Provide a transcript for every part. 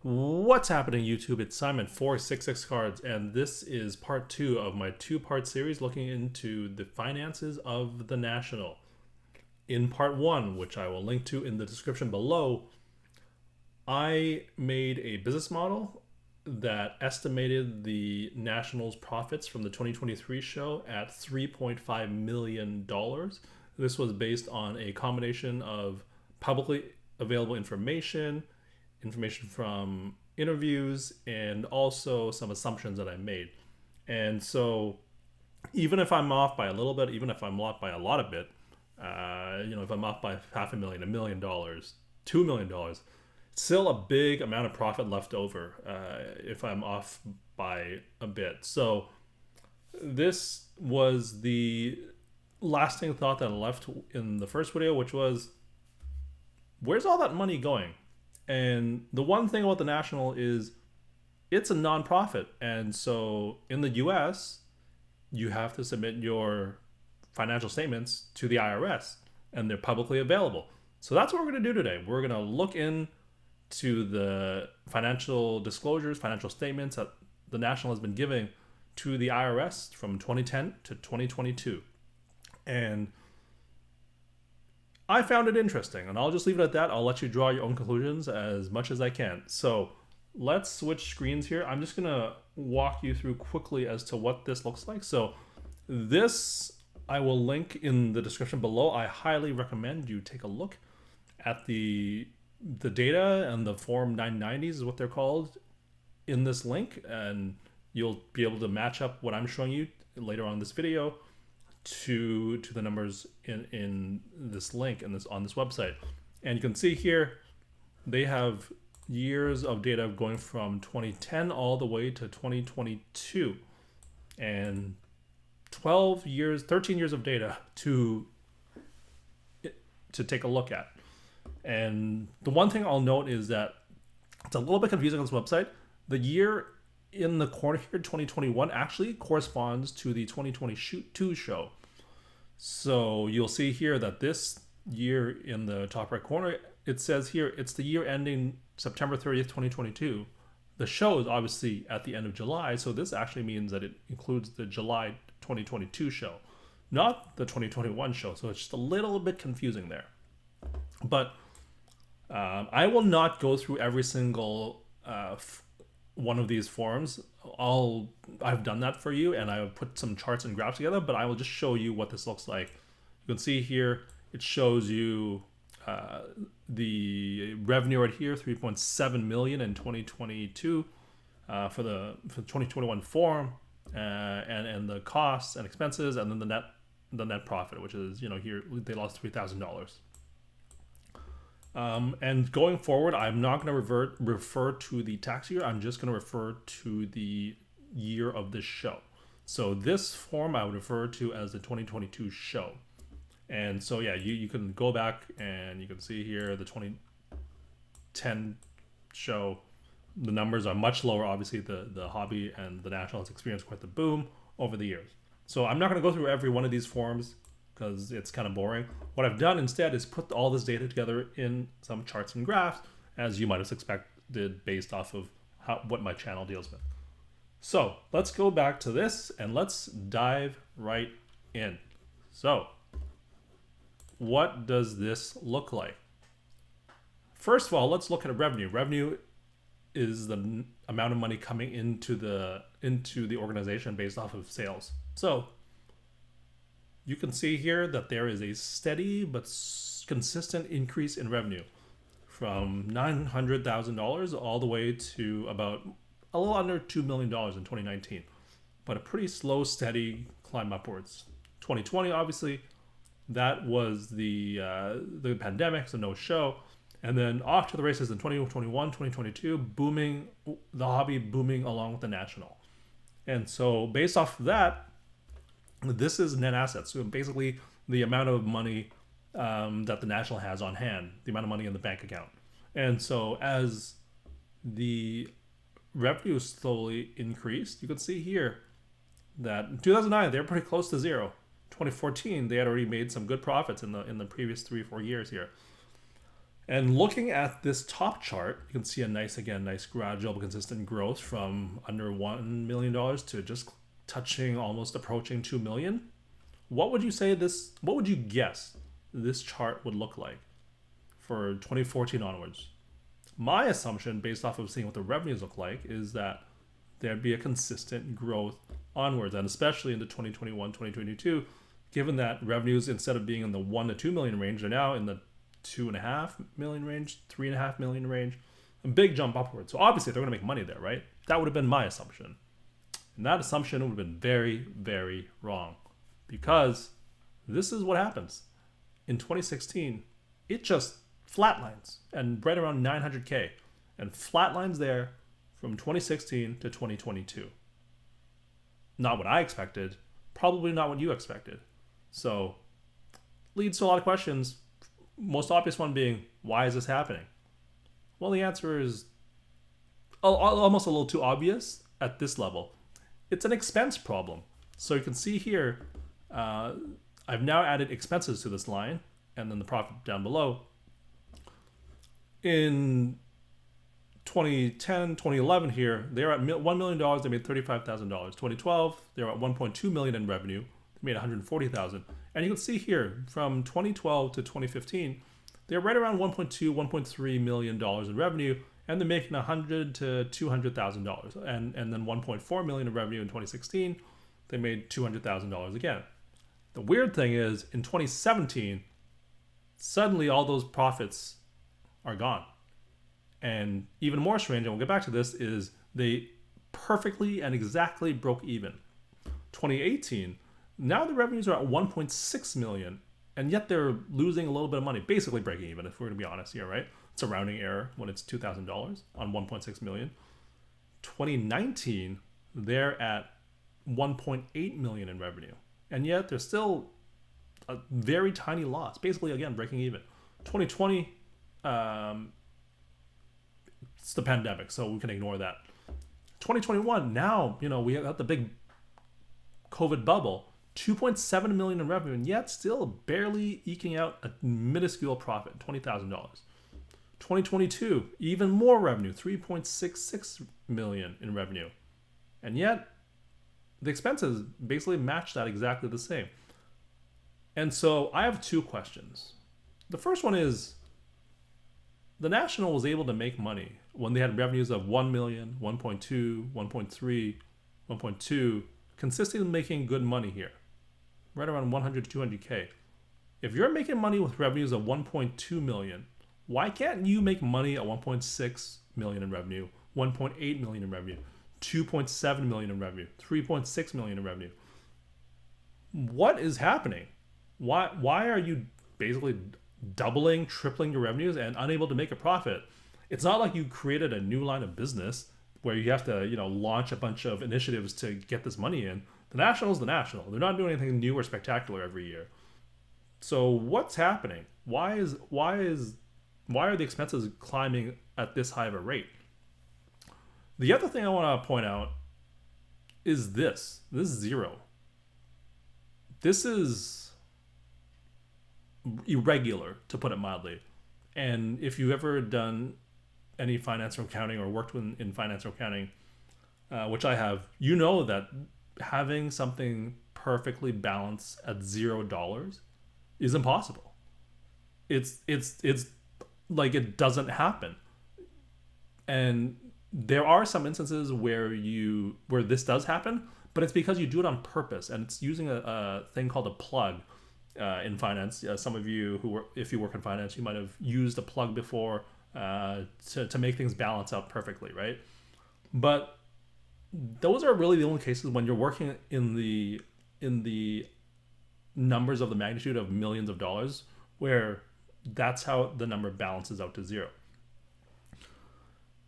What's happening, YouTube? It's Simon for 66 Cards, and this is part two of my two-part series looking into the finances of the National. In part one, which I will link to in the description below, I made a business model that estimated the National's profits from the 2023 show at $3.5 million. This was based on a combination of publicly available information from interviews, and also some assumptions that I made. And so, even if I'm off by a little bit, even if I'm off by a lot of bit, if I'm off by $500,000, $1 million, $2 million, still a big amount of profit left over if I'm off by a bit. So, this was the lasting thought that I left in the first video, which was, where's all that money going? And the one thing about the National is it's a nonprofit. And so in the US, you have to submit your financial statements to the IRS, and they're publicly available. So that's what we're going to do today. We're going to look into the financial disclosures, financial statements that the National has been giving to the IRS from 2010 to 2022. And I found it interesting, and I'll just leave it at that. I'll let you draw your own conclusions as much as I can. So let's switch screens here. I'm just going to walk you through quickly as to what this looks like. So this I will link in the description below. I highly recommend you take a look at the data, and the Form 990s is what they're called in this link, and you'll be able to match up what I'm showing you later on in this video to the numbers in this link and on this website. And you can see here they have years of data going from 2010 all the way to 2022, and 13 years of data to take a look at. And the one thing I'll note is that it's a little bit confusing on this website. The year in the corner here, 2021, actually corresponds to the 2022 show. So you'll see here that this year in the top right corner, it says here it's the year ending September 30th, 2022. The show is obviously at the end of July, so this actually means that it includes the July 2022 show, not the 2021 show. So it's just a little bit confusing there. But I will not go through every single one of these forms. I've done that for you, and I have put some charts and graphs together, but I will just show you what this looks like. You can see here, it shows you the revenue right here, 3.7 million in 2022 for the 2021 form, and the costs and expenses, and then the net profit, which is, here they lost $3,000. And going forward, I'm not going to refer to the tax year. I'm just going to refer to the year of this show. So this form I would refer to as the 2022 show. And so, yeah, you can go back and you can see here the 2010 show. The numbers are much lower. Obviously, the hobby and the National has experienced quite the boom over the years. So I'm not going to go through every one of these forms because it's kind of boring. What I've done instead is put all this data together in some charts and graphs, as you might have expected based off of what my channel deals with. So let's go back to this and let's dive right in. So what does this look like? First of all, let's look at revenue. Revenue is the amount of money coming into the organization based off of sales. So you can see here that there is a steady but consistent increase in revenue from $900,000 all the way to about a little under $2 million in 2019, but a pretty slow, steady climb upwards. 2020, obviously, that was the pandemic, so no show. And then off to the races in 2021, 2022, booming, the hobby booming along with the National. And so based off of that, this is net assets. So basically the amount of money that the National has on hand, the amount of money in the bank account. And so as the revenue slowly increased, you can see here that in 2009, they were pretty close to zero. 2014, they had already made some good profits in the previous 3 or 4 years here. And looking at this top chart, you can see a nice gradual, consistent growth from under $1 million to just touching, almost approaching 2 million. What would you guess this chart would look like for 2014 onwards? My assumption, based off of seeing what the revenues look like, is that there'd be a consistent growth onwards, and especially into 2021, 2022, given that revenues, instead of being in the 1 to 2 million range, are now in the 2.5 million range, 3.5 million range, a big jump upward. So obviously they're going to make money there, right? That would have been my assumption. And that assumption would have been very, very wrong, because this is what happens. In 2016, it just flatlines and right around 900K, and flatlines there from 2016 to 2022. Not what I expected, probably not what you expected. So leads to a lot of questions. Most obvious one being, why is this happening? Well, the answer is almost a little too obvious at this level. It's an expense problem. So you can see here, I've now added expenses to this line, and then the profit down below. In 2010, 2011 here, they're at $1 million, they made $35,000. 2012, they're at 1.2 million in revenue, they made 140,000. And you can see here, from 2012 to 2015, they're right around 1.2, 1.3 million dollars in revenue, and they're making $100,000 to $200,000. And then 1.4 million in revenue in 2016, they made $200,000 again. The weird thing is, in 2017, suddenly all those profits are gone. And even more strange, and we'll get back to this, is they perfectly and exactly broke even. 2018, now the revenues are at 1.6 million, and yet they're losing a little bit of money, basically breaking even, if we're going to be honest here, right? It's a rounding error when it's $2,000 on 1.6 million. 2019, they're at 1.8 million in revenue, and yet they're still a very tiny loss, basically, again, breaking even. 2020, it's the pandemic, so we can ignore that. 2021, now, we got the big COVID bubble, 2.7 million in revenue, and yet still barely eking out a minuscule profit, $20,000. 2022, even more revenue, 3.66 million in revenue, and yet the expenses basically match that exactly the same. And so I have two questions. The first one is, the National was able to make money when they had revenues of 1 million, 1.2, 1.3, 1.2, consistently making good money here, right around 100 to 200K. If you're making money with revenues of 1.2 million, why can't you make money at 1.6 million in revenue, 1.8 million in revenue, 2.7 million in revenue, 3.6 million in revenue? What is happening? Why are you basically doubling, tripling your revenues and unable to make a profit? It's not like you created a new line of business where you have to, launch a bunch of initiatives to get this money in. The National is the National. They're not doing anything new or spectacular every year. So what's happening? Why are the expenses climbing at this high of a rate? The other thing I want to point out is this zero. This is irregular, to put it mildly. And if you've ever done any finance or accounting or worked in finance or accounting, which I have, you know that having something perfectly balanced at $0 is impossible. It's like it doesn't happen. And there are some instances where this does happen, but it's because you do it on purpose, and it's using a thing called a plug in finance. Some of you if you work in finance, you might have used a plug before to make things balance out perfectly, right? But those are really the only cases when you're working in the numbers of the magnitude of millions of dollars, where that's how the number balances out to zero.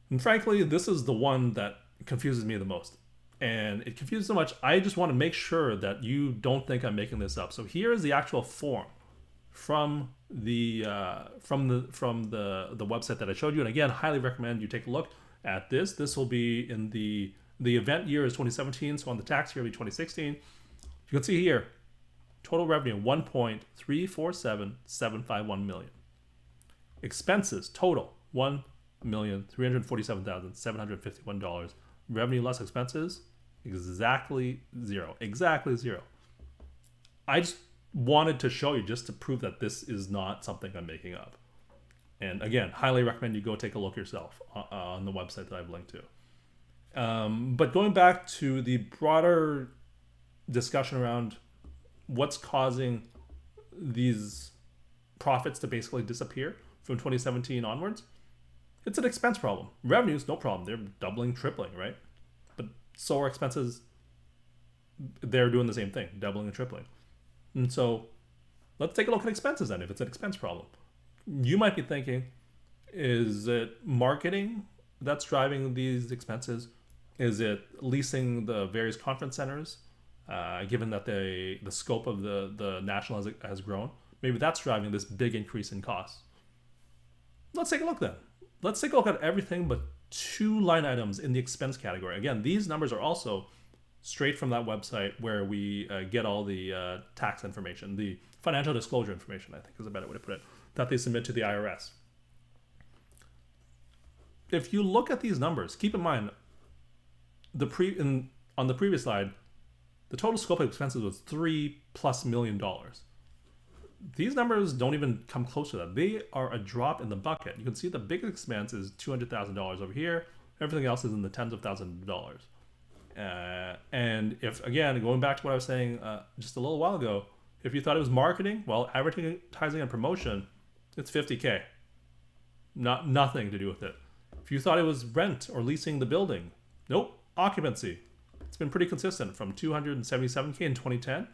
And frankly, this is the one that confuses me the most. And it confuses so much, I just want to make sure that you don't think I'm making this up. So here is the actual form from the website that I showed you. And again, highly recommend you take a look at this. This will be in the event year is 2017, so on the tax year will be 2016. You can see here, total revenue 1.347751 million. Expenses total $1,347,751. Revenue less expenses exactly zero. Exactly zero. I just wanted to show you just to prove that this is not something I'm making up. And again, highly recommend you go take a look yourself on the website that I've linked to. But going back to the broader discussion around what's causing these profits to basically disappear from 2017 onwards, it's an expense problem. Revenues, no problem. They're doubling, tripling, right? But so are expenses. They're doing the same thing, doubling and tripling. And so let's take a look at expenses then, if it's an expense problem. You might be thinking, is it marketing that's driving these expenses? Is it leasing the various conference centers, given that the scope of the national has grown? Maybe that's driving this big increase in costs. Let's take a look then. Let's take a look at everything but 2 line items in the expense category. Again, these numbers are also straight from that website where we get all the tax information, the financial disclosure information, I think is a better way to put it, that they submit to the IRS. If you look at these numbers, keep in mind, on the previous slide, the total scope of expenses was $3+ million. These numbers don't even come close to that. They are a drop in the bucket. You can see the biggest expense is $200,000 over here. Everything else is in the tens of thousands of dollars. And if, again, going back to what I was saying just a little while ago, if you thought it was marketing, well, advertising and promotion, it's $50K. Nothing to do with it. If you thought it was rent or leasing the building, nope. Occupancy, it's been pretty consistent from $277K in 2010,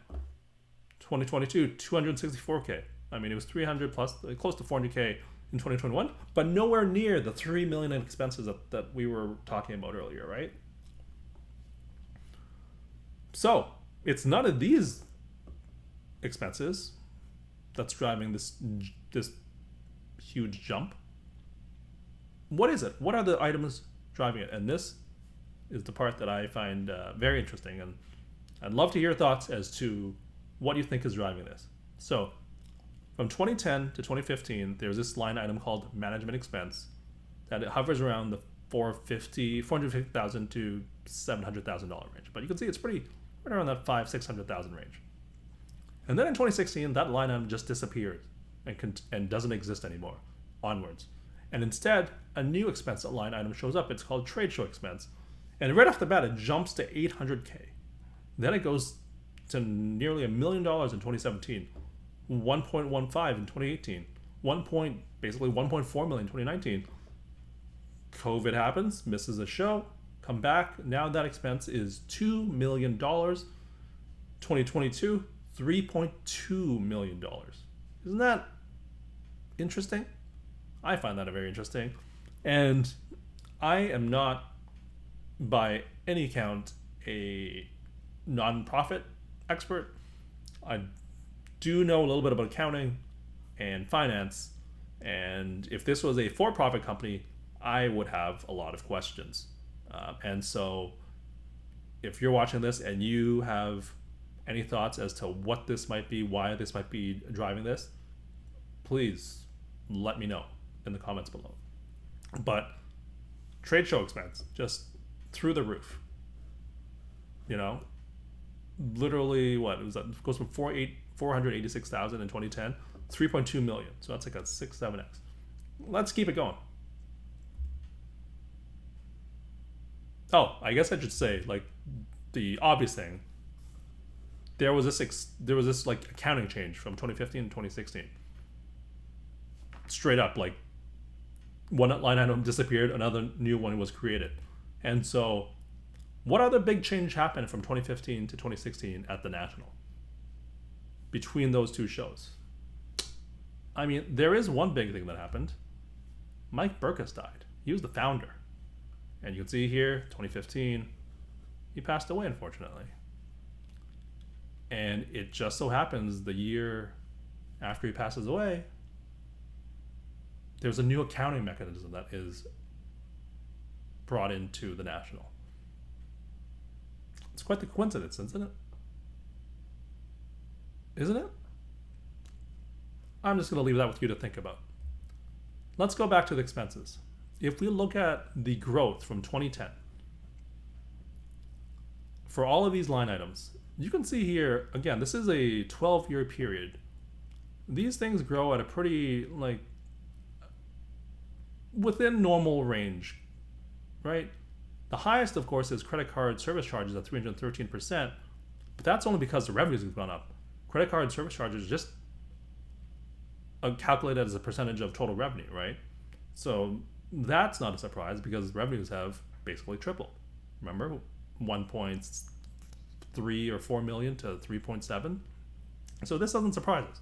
2022, $264K. I mean, it was 300 plus, close to $400K in 2021, but nowhere near the $3 million in expenses that we were talking about earlier, right? So it's none of these expenses that's driving this huge jump. What is it? What are the items driving it? And this is the part that I find very interesting, and I'd love to hear your thoughts as to what you think is driving this. So from 2010 to 2015, there's this line item called management expense that it hovers around the $450,000 to $700,000 range. But you can see it's pretty right around that $500,000-600,000 range. And then in 2016, that line item just disappears and doesn't exist anymore onwards. And instead, a new expense line item shows up. It's called trade show expense. And right off the bat, it jumps to $800K. Then it goes to nearly $1 million in 2017, 1.15 in 2018, basically 1.4 million in 2019. COVID happens, misses a show, come back. Now that expense is $2 million. 2022, $3.2 million. Isn't that interesting? I find that very interesting. And I am not, by any account, a non-profit expert. I do know a little bit about accounting and finance. And if this was a for-profit company, I would have a lot of questions. And so if you're watching this and you have any thoughts as to what this might be, why this might be driving this, please let me know in the comments below. But trade show expense, just through the roof. You know, literally what? It was it goes from 486,000 in 2010, 3.2 million. So that's like a 6-7x. Let's keep it going. Oh, I guess I should say, like, the obvious thing. There was this like accounting change from 2015 to 2016. Straight up, like, one line item disappeared, another new one was created. And so, what other big change happened from 2015 to 2016 at the National between those two shows? I mean, there is one big thing that happened. Mike Burkus died. He was the founder. And you can see here, 2015, he passed away, unfortunately. And it just so happens the year after he passes away, there's a new accounting mechanism that is brought into the National. It's quite the coincidence, isn't it? Isn't it? I'm just going to leave that with you to think about. Let's go back to the expenses. If we look at the growth from 2010, for all of these line items, you can see here, again, this is a 12-year period. These things grow at a pretty, like, within normal range, right? The highest, of course, is credit card service charges at 313%, but that's only because the revenues have gone up. Credit card service charges just calculated as a percentage of total revenue, right? So that's not a surprise because revenues have basically tripled. Remember, 1.3 or 4 million to 3.7. So this doesn't surprise us.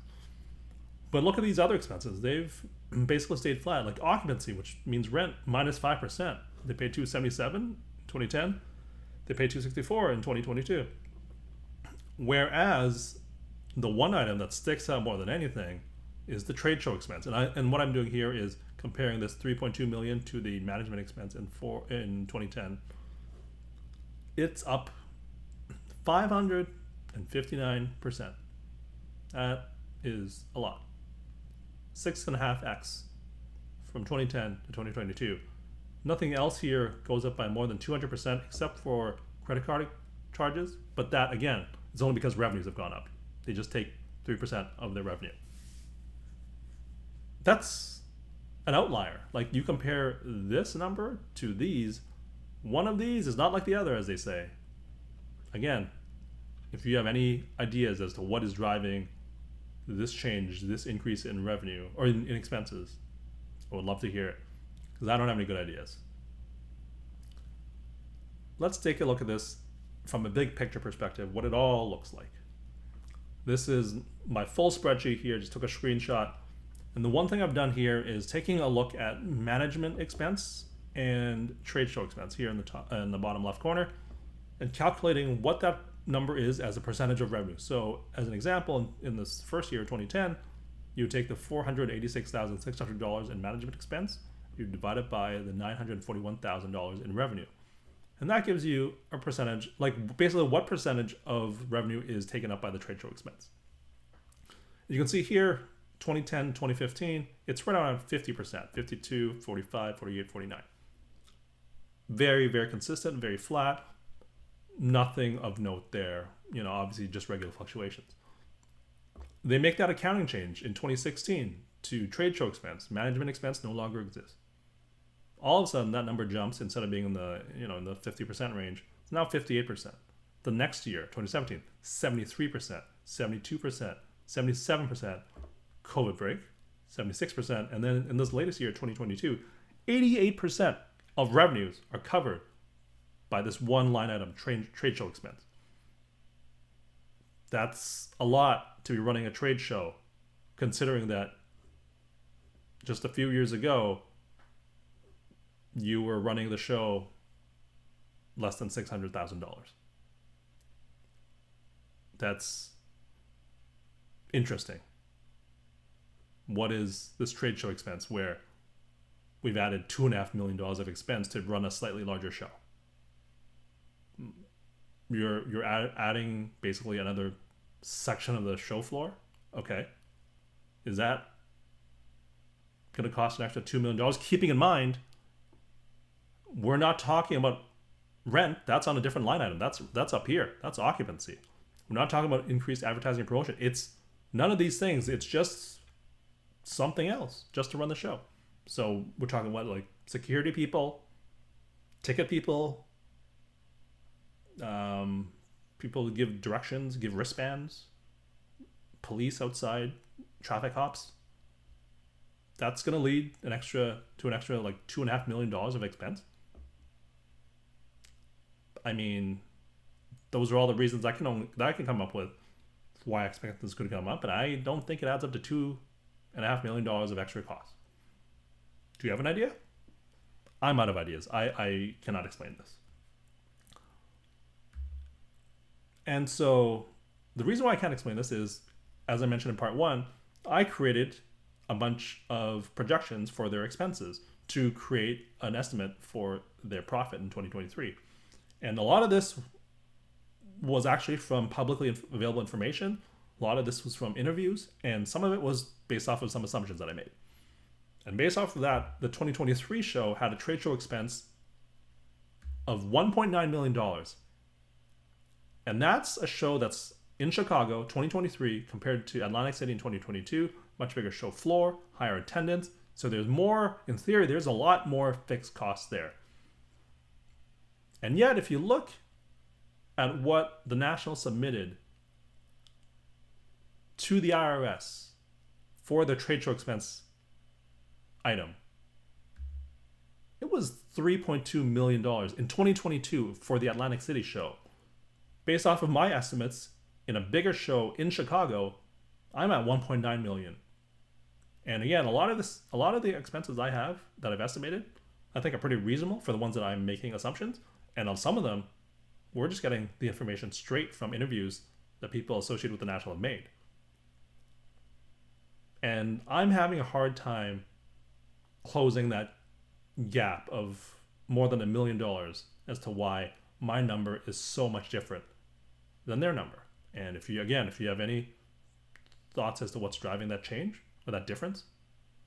But look at these other expenses. They've basically stayed flat. Like occupancy, which means rent, minus 5%. They paid $277 in 2010. They paid $264 in 2022. Whereas the one item that sticks out more than anything is the trade show expense. And what I'm doing here is comparing this 3.2 million to the management expense in 2010. It's up 559%. That is a lot. 6.5x from 2010 to 2022. Nothing else here goes up by more than 200% except for credit card charges. But that, again, is only because revenues have gone up. They just take 3% of their revenue. That's an outlier. Like, you compare this number to these, one of these is not like the other, as they say. Again, if you have any ideas as to what is driving this change, this increase in revenue or in expenses, I would love to hear it because I don't have any good ideas. Let's take a look at this from a big picture perspective, what it all looks like. This is my full spreadsheet here, just took a screenshot. And the one thing I've done here is taking a look at management expense and trade show expense here in the top, in the bottom left corner, and calculating what that number is as a percentage of revenue. So as an example, in this first year, 2010, you take the $486,600 in management expense, you divide it by the $941,000 in revenue. And that gives you a percentage, like basically what percentage of revenue is taken up by the trade show expense. You can see here, 2010, 2015, it's spread out around 50%, 52, 45, 48, 49. Very, very consistent, very flat. Nothing of note there, obviously just regular fluctuations. They make that accounting change in 2016 to trade show expense. Management expense no longer exists. All of a sudden, that number jumps. Instead of being in the in the 50% range, it's now 58%. The next year, 2017, 73%, 72%, 77%. COVID break, 76%, and then in this latest year, 2022, 88% of revenues are covered by this one line item, trade show expense. That's a lot to be running a trade show, considering that just a few years ago, you were running the show less than $600,000. That's interesting. What is this trade show expense where we've added $2.5 million of expense to run a slightly larger show? You're adding basically another section of the show floor. Okay, is that going to cost an extra $2 million? Keeping in mind, we're not talking about rent. That's on a different line item. That's up here. That's occupancy. We're not talking about increased advertising and promotion. It's none of these things. It's just something else just to run the show. So we're talking about like security people, ticket people, people who give directions, give wristbands, police outside, traffic cops. That's going to lead to an extra like $2.5 million of expense. I mean, those are all the reasons that I can come up with why I expect this could come up, and I don't think it adds up to $2.5 million of extra costs. Do you have an idea? I'm out of ideas. I cannot explain this. And so the reason why I can't explain this is, as I mentioned in part one, I created a bunch of projections for their expenses to create an estimate for their profit in 2023. And a lot of this was actually from publicly available information. A lot of this was from interviews, and some of it was based off of some assumptions that I made. And based off of that, the 2023 show had a trade show expense of $1.9 million. And that's a show that's in Chicago, 2023, compared to Atlantic City in 2022. Much bigger show floor, higher attendance. So there's more, in theory, there's a lot more fixed costs there. And yet, if you look at what the National submitted to the IRS for the trade show expense item, it was $3.2 million in 2022 for the Atlantic City show. Based off of my estimates, in a bigger show in Chicago, I'm at 1.9 million. And again, a lot of the expenses I have that I've estimated, I think are pretty reasonable for the ones that I'm making assumptions. And on some of them, we're just getting the information straight from interviews that people associated with the National have made. And I'm having a hard time closing that gap of more than $1 million as to why my number is so much different than their number. And if you have any thoughts as to what's driving that change or that difference,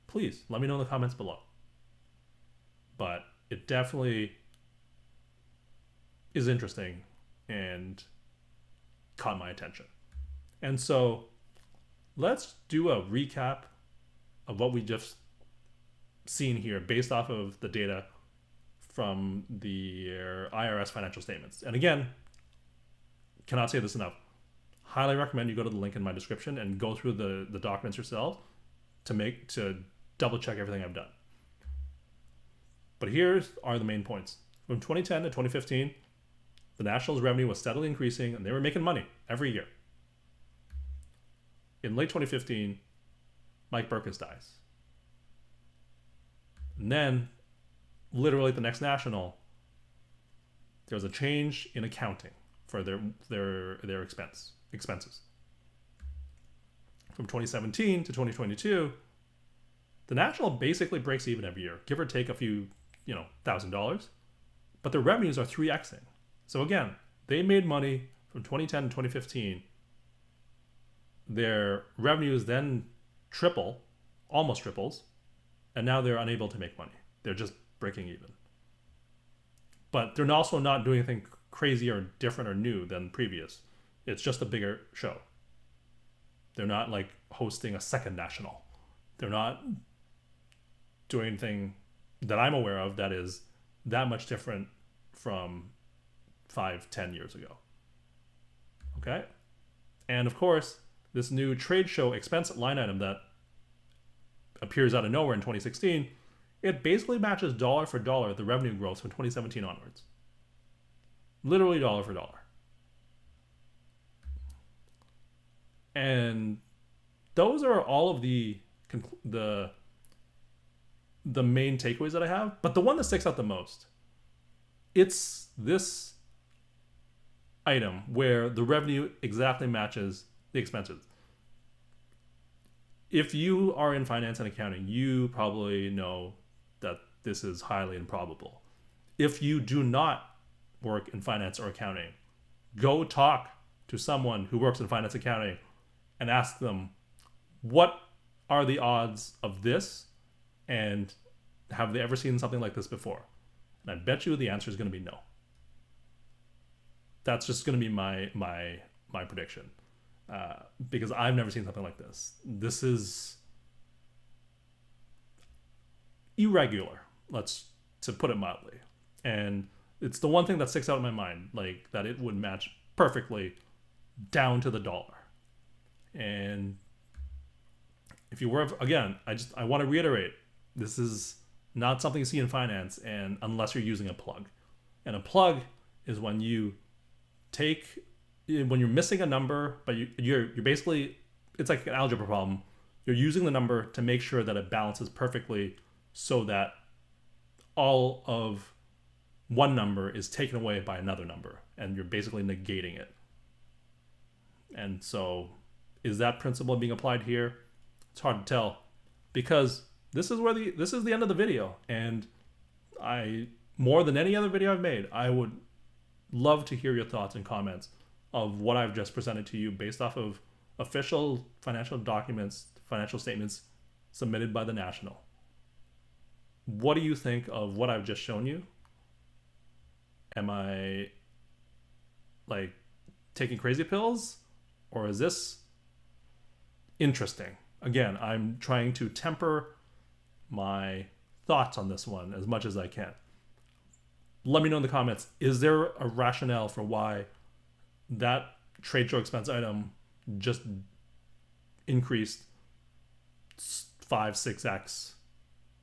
please let me know in the comments below. But it definitely is interesting and caught my attention. And so let's do a recap of what we just seen here based off of the data from the IRS financial statements. And again, cannot say this enough. Highly recommend you go to the link in my description and go through the documents yourself to double check everything I've done. But here are the main points. From 2010 to 2015, the Nationals' revenue was steadily increasing and they were making money every year. In late 2015, Mike Burkus dies. And then, literally at the next National, there's a change in accounting for their expenses. From 2017 to 2022, the National basically breaks even every year, give or take a few, $1,000, but their revenues are 3xing. So again, they made money from 2010 to 2015. Their revenues then almost triples, and now they're unable to make money. They're just breaking even. But they're also not doing anything crazy or different or new than previous. It's just a bigger show. They're not like hosting a second National. They're not doing anything that I'm aware of that is that much different from 5-10 years ago. Okay? And of course, this new trade show expense line item that appears out of nowhere in 2016, it basically matches dollar for dollar the revenue growth from 2017 onwards. Literally dollar for dollar. And those are all of the main takeaways that I have. But the one that sticks out the most, it's this item where the revenue exactly matches the expenses. If you are in finance and accounting, you probably know that this is highly improbable. If you do not work in finance or accounting, go talk to someone who works in finance and accounting and ask them, what are the odds of this? And have they ever seen something like this before? And I bet you the answer is going to be no. That's just going to be my prediction. Because I've never seen something like this. This is irregular, to put it mildly. And it's the one thing that sticks out in my mind, like that it would match perfectly down to the dollar. And if you were, again, I want to reiterate, this is not something you see in finance, and unless you're using a plug. And a plug is when when you're missing a number, but you're basically, it's like an algebra problem. You're using the number to make sure that it balances perfectly so that all of one number is taken away by another number, and you're basically negating it. And so is that principle being applied here? It's hard to tell, because this is the end of the video, and more than any other video I've made, I would love to hear your thoughts and comments of what I've just presented to you based off of official financial documents, financial statements submitted by the National. What do you think of what I've just shown you? Am I like taking crazy pills, or is this interesting? Again, I'm trying to temper my thoughts on this one as much as I can. Let me know in the comments, is there a rationale for why that trade show expense item just increased 5-6x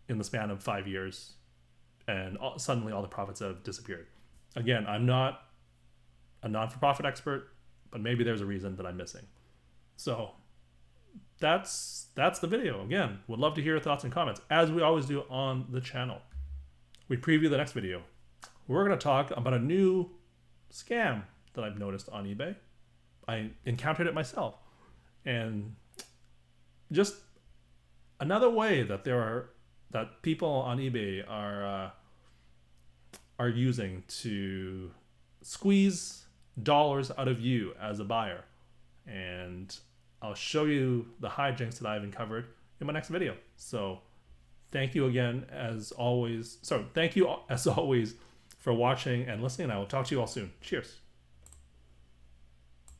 in the span of 5 years, and suddenly all the profits have disappeared? Again, I'm not a non-for-profit expert, but maybe there's a reason that I'm missing. So that's the video. Again, would love to hear your thoughts and comments, as we always do on the channel. We preview the next video. We're going to talk about a new scam that I've noticed on eBay. I encountered it myself, and just another way that that people on eBay are using to squeeze dollars out of you as a buyer. And I'll show you the hijinks that I've uncovered in my next video. So thank you again, as always. So thank you as always for watching and listening. I will talk to you all soon. Cheers.